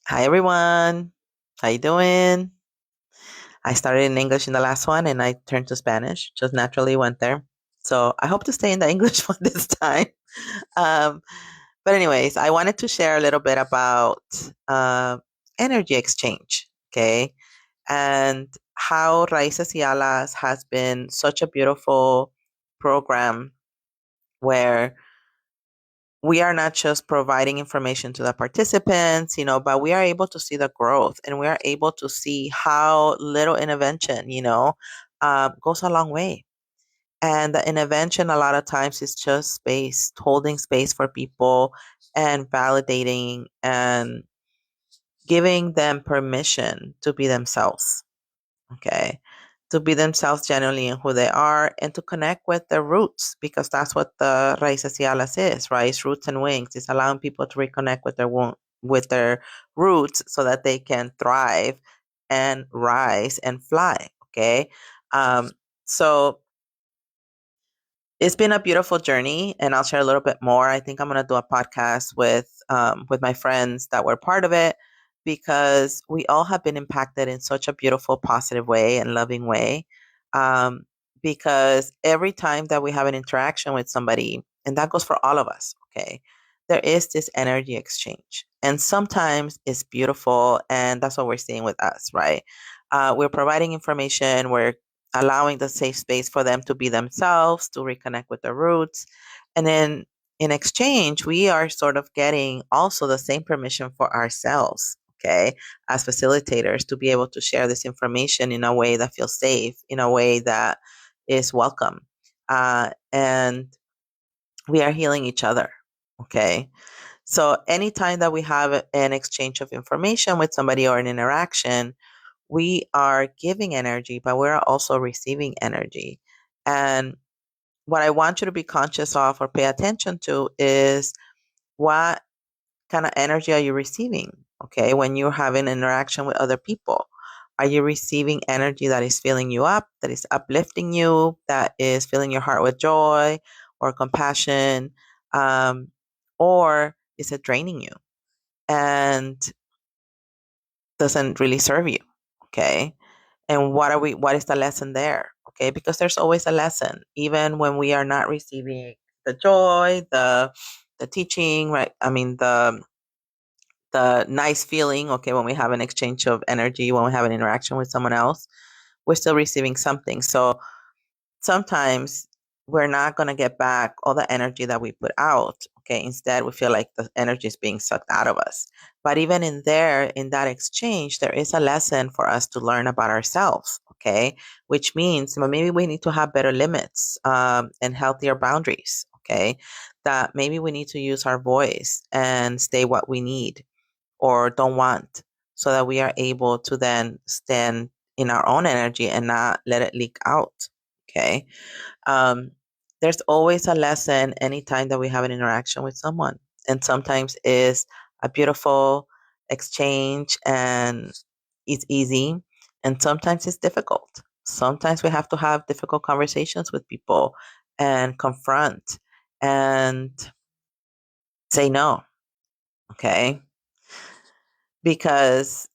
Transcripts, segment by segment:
Hi everyone. How you doing? I started in English in the last one and I turned to Spanish. Just naturally went there. So I hope to stay in the English one this time. Um, but anyways, I wanted to share a little bit about energy exchange, okay? And how Raíces y Alas has been such a beautiful program where we are not just providing information to the participants, but we are able to see the growth and we are able to see how little intervention, goes a long way. And the intervention, a lot of times, is just space, holding space for people and validating and giving them permission to be themselves. Okay. To be themselves genuinely in who they are and to connect with their roots because that's what the Raíces y Alas is, right? It's roots and wings. It's allowing people to reconnect with with their roots so that they can thrive and rise and fly. Okay. Um, so it's been a beautiful journey and I'll share a little bit more. I think I'm going to do a podcast with my friends that were part of it because we all have been impacted in such a beautiful, positive way and loving way. Um, because every time that we have an interaction with somebody, and that goes for all of us, okay, there is this energy exchange. And sometimes it's beautiful, and that's what we're seeing with us, right? We're providing information, we're allowing the safe space for them to be themselves, to reconnect with their roots. And then in exchange, we are sort of getting also the same permission for ourselves, okay, as facilitators to be able to share this information in a way that feels safe, in a way that is welcome. And we are healing each other, okay? So anytime that we have an exchange of information with somebody or an interaction, we are giving energy, but we're also receiving energy. And what I want you to be conscious of or pay attention to is what kind of energy are you receiving? Okay, when you're having interaction with other people, are you receiving energy that is filling you up, that is uplifting you, that is filling your heart with joy or compassion, um, or is it draining you and doesn't really serve you? Okay, and what is the lesson there? Okay, because there's always a lesson even when we are not receiving the joy, the teaching, right? I mean the nice feeling, okay, when we have an exchange of energy, when we have an interaction with someone else, we're still receiving something. So sometimes we're not going to get back all the energy that we put out. Okay. Instead, we feel like the energy is being sucked out of us. But even in that exchange, there is a lesson for us to learn about ourselves. Okay. Which means maybe we need to have better limits and healthier boundaries. Okay. That maybe we need to use our voice and say what we need or don't want so that we are able to then stand in our own energy and not let it leak out. Okay. Um, there's always a lesson anytime that we have an interaction with someone. And sometimes it's a beautiful exchange and it's easy. And sometimes it's difficult. Sometimes we have to have difficult conversations with people and confront and say no. Okay. Because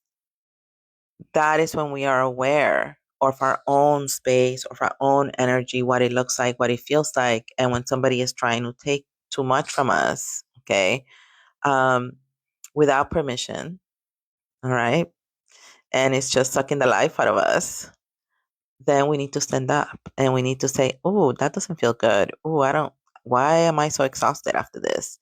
that is when we are aware of our own space, of our own energy, what it looks like, what it feels like. And when somebody is trying to take too much from us, okay, um, without permission, all right, and it's just sucking the life out of us, then we need to stand up and we need to say, oh, that doesn't feel good. Oh, why am I so exhausted after this?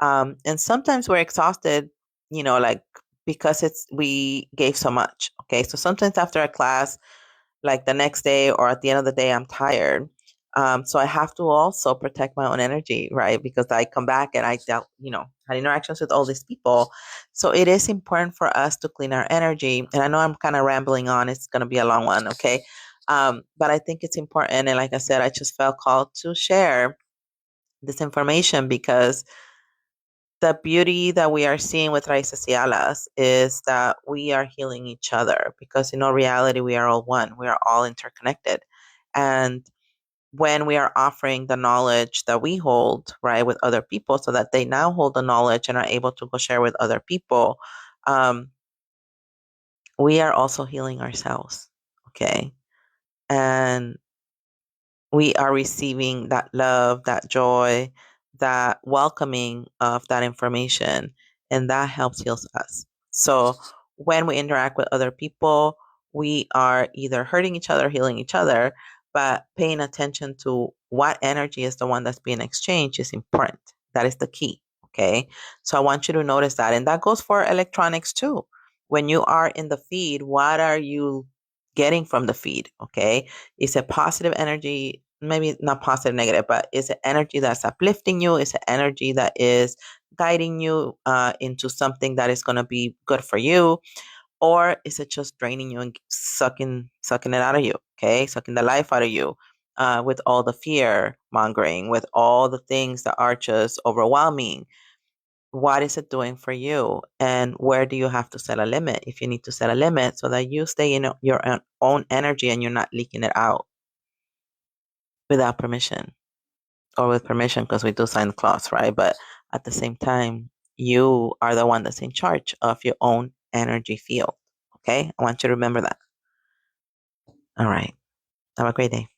And sometimes we're exhausted, like because we gave so much. Okay. So sometimes after a class, like the next day or at the end of the day, I'm tired. So I have to also protect my own energy, right? Because I come back and I dealt, had interactions with all these people. So it is important for us to clean our energy. And I know I'm kind of rambling on. It's going to be a long one, okay? But I think it's important. And like I said, I just felt called to share this information because the beauty that we are seeing with Raíces y Alas is that we are healing each other because in all reality, we are all one. We are all interconnected. And when we are offering the knowledge that we hold, right, with other people so that they now hold the knowledge and are able to go share with other people, um, we are also healing ourselves. Okay. And we are receiving that love, that joy, that welcoming of that information, and that helps heal us. So when we interact with other people, we are either hurting each other, healing each other, but paying attention to what energy is the one that's being exchanged is important. That is the key. Okay. So I want you to notice that. And that goes for electronics too. When you are in the feed, what are you getting from the feed? Okay. Is it positive energy? Maybe not positive, negative, but is it energy that's uplifting you? Is it energy that is guiding you into something that is going to be good for you? Or is it just draining you and sucking it out of you? Okay, sucking the life out of you with all the fear mongering, with all the things that are just overwhelming. What is it doing for you? And where do you have to set a limit if you need to set a limit so that you stay in your own energy and you're not leaking it out without permission or with permission because we do sign the clause, right? But at the same time, you are the one that's in charge of your own energy field. Okay? I want you to remember that. All right. Have a great day.